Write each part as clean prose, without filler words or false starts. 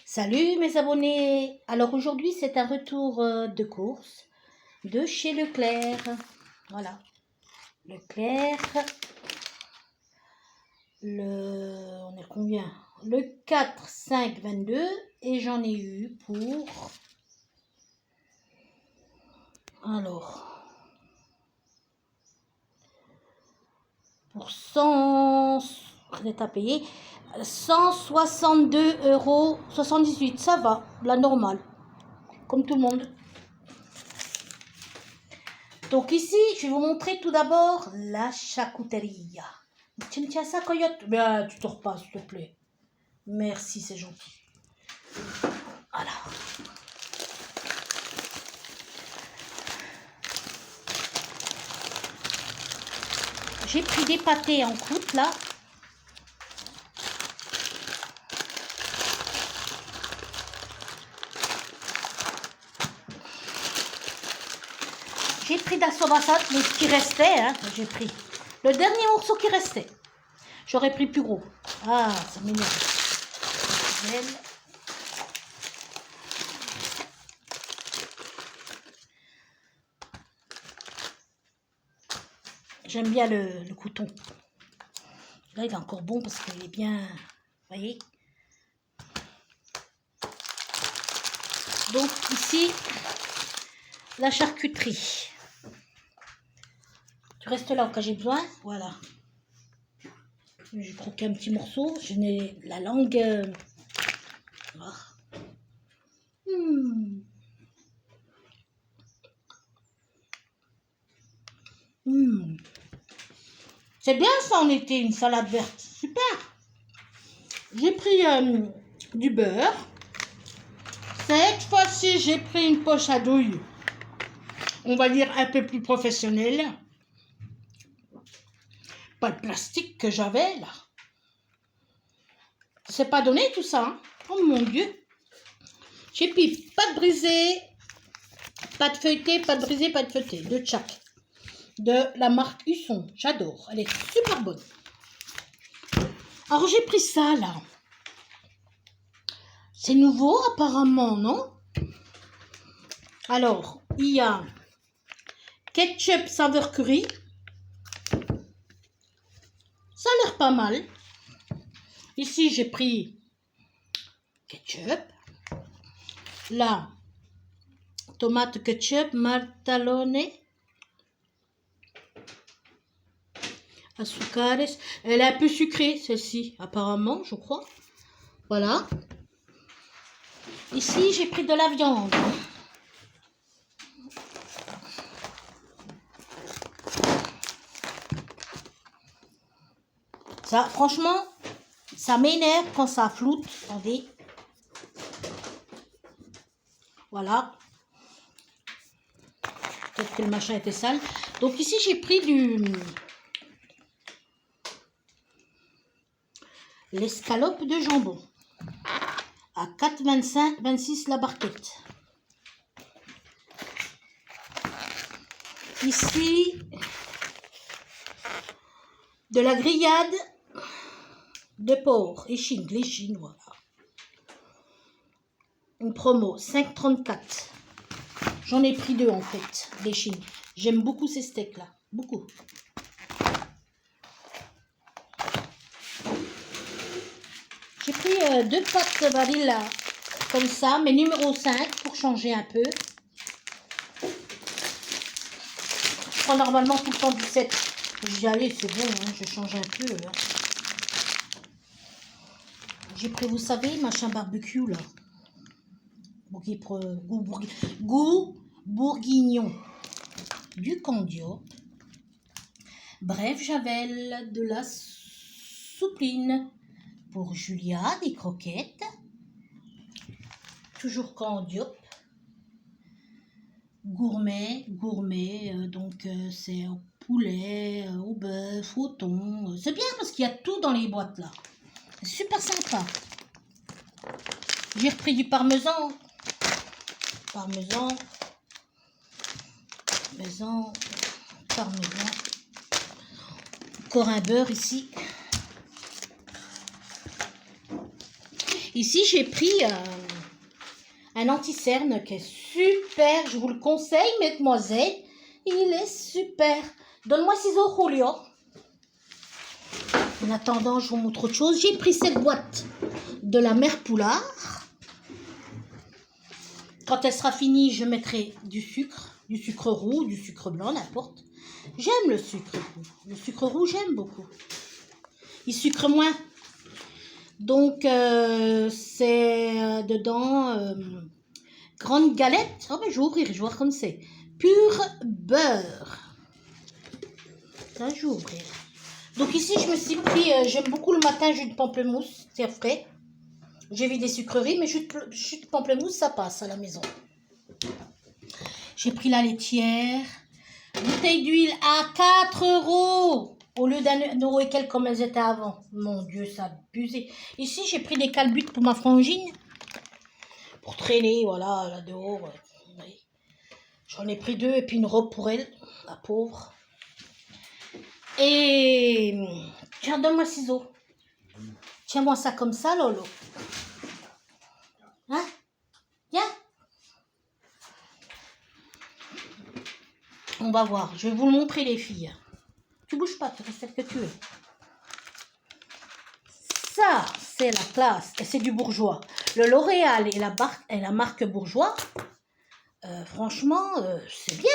Salut mes abonnés. Alors aujourd'hui c'est un retour de course de chez Leclerc. Voilà. Leclerc. On est combien? Le 4, 5, 22 et j'en ai eu pour... Alors... Pour 100... à payer 162,78 €. Ça va, la normale. Comme tout le monde. Donc ici, je vais vous montrer tout d'abord la charcuterie. Tu me tiens ça, coyote? Ben, tu tords pas, s'il te plaît. Merci, c'est gentil. Voilà. J'ai pris des pâtés en croûte, là. J'ai pris d'assobassat, mais ce qui restait, hein, j'ai pris. Le dernier morceau qui restait. J'aurais pris plus gros. Ah, ça m'énerve. J'aime bien le coton. Là, il est encore bon parce qu'il est bien... Vous voyez? Donc, ici, la charcuterie. Tu restes là au cas j'ai besoin. Voilà. J'ai croqué un petit morceau. Je n'ai la langue... C'est bien ça en été, une salade verte. Super. J'ai pris du beurre. Cette fois-ci, j'ai pris une poche à douille. On va dire un peu plus professionnelle. Pas le plastique que j'avais là. C'est pas donné tout ça. Hein. Oh mon Dieu. J'ai pris pâte brisée, pâte feuilletée, pâte brisée, pâte feuilletée. De chaque. De la marque Husson. J'adore. Elle est super bonne. Alors j'ai pris ça là. C'est nouveau apparemment, non? Alors, il y a ketchup saveur curry. Ça a l'air pas mal. Ici, j'ai pris ketchup. Là, tomate ketchup, martalone, azucares. Elle est un peu sucrée, celle-ci, apparemment, je crois. Voilà. Ici, j'ai pris de la viande. Ça, franchement, ça m'énerve quand ça floute. Attendez. Voilà. Peut-être que le machin était sale. Donc ici, j'ai pris l'escalope de jambon. À 4,26 la barquette. Ici, de la grillade de porc, échine, l'échine, voilà. Une promo, 5,34. J'en ai pris deux en fait, d'échine. J'aime beaucoup ces steaks là, beaucoup. J'ai pris deux pâtes Barilla comme ça, mais numéro 5 pour changer un peu. Je prends normalement tout le temps du 7. Je dis allez, c'est bon, hein, je change un peu. Hein. J'ai pris, vous savez, machin barbecue là. Goût bourguignon. Du candio. Bref, Javel, de la soupline. Pour Julia, des croquettes. Toujours candio. Gourmet, donc c'est au poulet, au bœuf, au thon. C'est bien parce qu'il y a tout dans les boîtes là. C'est super sympa. J'ai repris du parmesan. Parmesan. Encore un beurre ici. Ici, j'ai pris un anti-cerne qui est super. Je vous le conseille, mesdemoiselles. Il est super. Donne-moi ciseaux, Julio. En attendant, je vous montre autre chose. J'ai pris cette boîte de la mère Poulard. Quand elle sera finie, je mettrai du sucre roux, du sucre blanc, n'importe. J'aime le sucre roux. Le sucre roux, j'aime beaucoup. Il sucre moins. Donc, c'est dedans grande galette. Oh, mais je vais ouvrir, je vais voir comme c'est. Pur beurre. Ça, je vais ouvrir. Donc ici, je me suis pris, j'aime beaucoup le matin, jus de pamplemousse, c'est frais. J'ai vu des sucreries, mais jus de pamplemousse, ça passe à la maison. J'ai pris la laitière. Bouteille d'huile à 4 € au lieu d'1 euro et quelques comme elles étaient avant. Mon Dieu, ça a abusé. Ici, j'ai pris des calbutes pour ma frangine. Pour traîner, voilà, là dehors. Oui. J'en ai pris 2 et puis une robe pour elle, la pauvre. Et tiens, donne-moi le ciseau. Tiens-moi ça comme ça, Lolo. Hein? Viens. On va voir. Je vais vous le montrer, les filles. Tu bouges pas, tu restes celle que tu es. Ça, c'est la classe. Et c'est du bourgeois. Le L'Oréal et la marque bourgeois, franchement, c'est bien.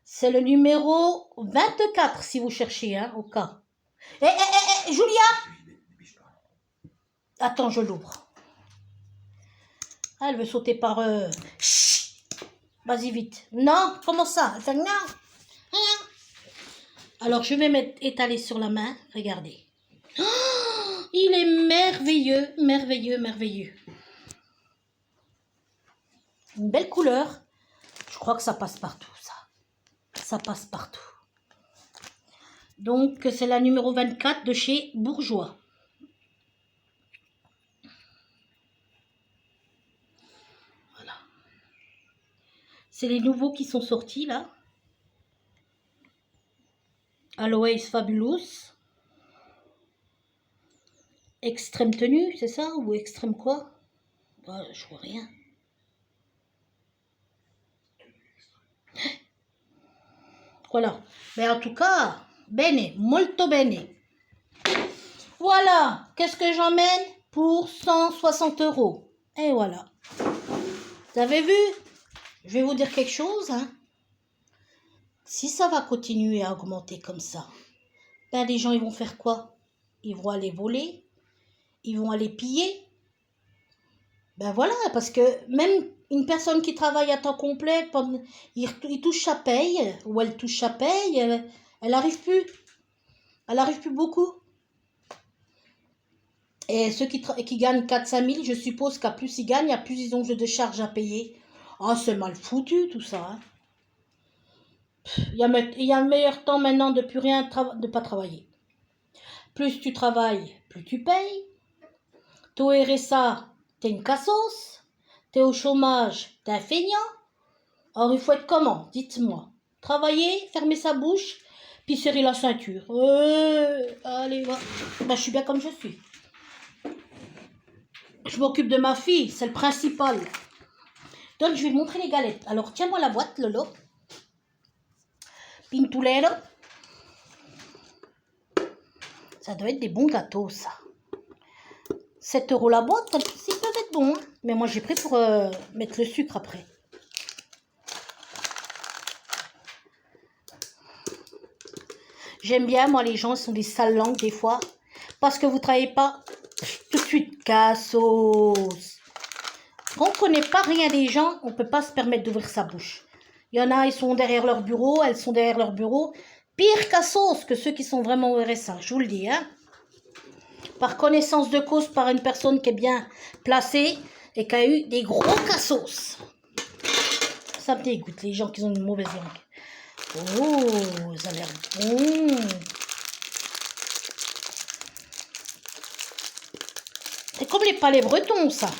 C'est le numéro 24, si vous cherchez, hein, au cas. Julia! Attends, je l'ouvre. Ah, elle veut sauter par... Vas-y, vite. Non, comment ça? Elle fait non. Alors, je vais étaler sur la main. Regardez. Oh, il est merveilleux, merveilleux, merveilleux. Une belle couleur. Je crois que ça passe partout, ça. Ça passe partout. Donc, c'est la numéro 24 de chez Bourgeois. Voilà. C'est les nouveaux qui sont sortis, là. Aloes Fabulous. Extrême tenue, c'est ça? Ou extrême quoi? Bah, je vois rien. Voilà. Mais en tout cas, bene, molto bene. Voilà. Qu'est-ce que j'emmène pour 160 €? Et voilà. Vous avez vu? Je vais vous dire quelque chose, hein. Si ça va continuer à augmenter comme ça, ben les gens, ils vont faire quoi? Ils vont aller voler, ils vont aller piller. Ben voilà, parce que même une personne qui travaille à temps complet, il touche sa paye, ou elle touche sa paye, elle n'arrive plus. Elle n'arrive plus beaucoup. Et ceux qui gagnent 4-5 000, je suppose qu'à plus ils gagnent, à plus ils ont de charges à payer. Ah, c'est mal foutu tout ça, hein. Il y a un meilleur temps maintenant de plus rien, de pas travailler. Plus tu travailles, plus tu payes. T'es au RSA, t'es une cassos. T'es au chômage, t'es un feignant. Alors il faut être comment? Dites-moi. Travailler, fermer sa bouche, puis serrer la ceinture. Allez, va. Ben, je suis bien comme je suis. Je m'occupe de ma fille, c'est le principal. Donc, je vais te montrer les galettes. Alors, tiens-moi la boîte, Lolo. Pintulero. Ça doit être des bons gâteaux, ça. 7 € la boîte, ils peuvent être bons. Hein. Mais moi, j'ai pris pour mettre le sucre après. J'aime bien, moi, les gens sont des sales langues, des fois. Parce que vous ne travaillez pas tout de suite. Cassos. Quand on ne connaît pas rien des gens, on ne peut pas se permettre d'ouvrir sa bouche. Il y en a, ils sont derrière leur bureau, elles sont derrière leur bureau. Pire cassos que ceux qui sont vraiment au RSA, je vous le dis. Hein. Par connaissance de cause, par une personne qui est bien placée et qui a eu des gros cassos. Ça me dégoûte, les gens qui ont une mauvaise langue. Oh, ça a l'air bon. C'est comme les palais bretons, ça.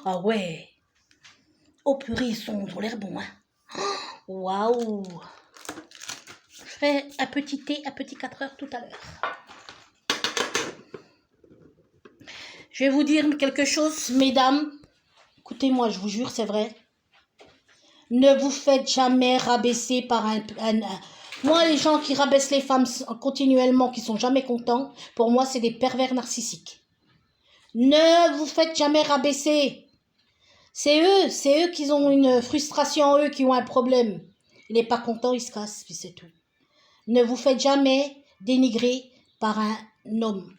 Ah ouais. Oh purée, ils ont l'air bons, hein. Waouh. Je ferai un petit thé, un petit 4 heures tout à l'heure. Je vais vous dire quelque chose, mesdames. Écoutez-moi, je vous jure, c'est vrai. Ne vous faites jamais rabaisser par un... Moi, les gens qui rabaissent les femmes continuellement, qui sont jamais contents, pour moi, c'est des pervers narcissiques. Ne vous faites jamais rabaisser. C'est eux qui ont une frustration, eux qui ont un problème. Il n'est pas content, il se casse, puis c'est tout. Ne vous faites jamais dénigrer par un homme.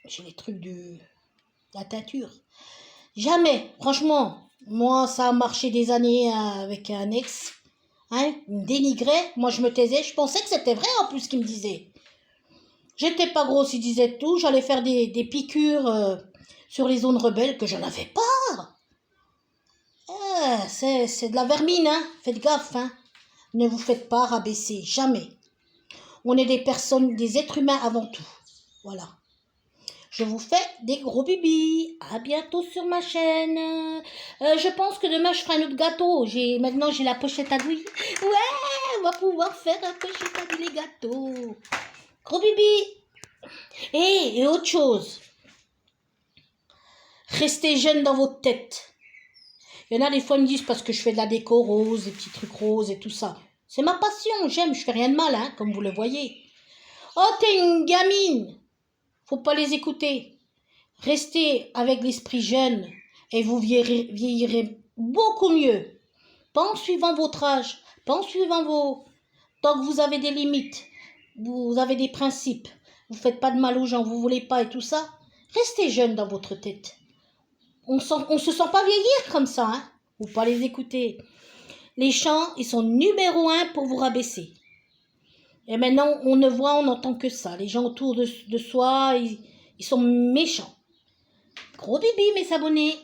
J'ai les trucs de la teinture. Jamais, franchement. Moi, ça a marché des années avec un ex. Hein, il me dénigrait, moi je me taisais. Je pensais que c'était vrai en plus ce qu'il me disait. J'étais pas grosse, il disait tout. J'allais faire des piqûres sur les zones rebelles que je n'avais pas. C'est de la vermine, hein. Faites gaffe, hein. Ne vous faites pas rabaisser, jamais. On est des personnes, des êtres humains avant tout. Voilà. Je vous fais des gros bibis. À bientôt sur ma chaîne. Je pense que demain, je ferai un autre gâteau. Maintenant, j'ai la pochette à douille. Ouais, on va pouvoir faire un pochette à douille les gâteaux. Gros bibis. Et autre chose. Restez jeune dans votre tête. Il y en a des fois, ils me disent parce que je fais de la déco rose, des petits trucs roses et tout ça. C'est ma passion, j'aime, je fais rien de mal, hein, comme vous le voyez. Oh, t'es une gamine. Faut pas les écouter. Restez avec l'esprit jeune et vous vieillirez beaucoup mieux. Pas en suivant votre âge, pas en suivant vos... Tant que vous avez des limites, vous avez des principes, vous faites pas de mal aux gens, vous voulez pas et tout ça, restez jeune dans votre tête. On se sent pas vieillir comme ça, hein. Faut pas les écouter. Les chants, ils sont numéro 1 pour vous rabaisser. Et maintenant, on ne voit, on n'entend que ça. Les gens autour de soi, ils sont méchants. Gros bibi, mes abonnés.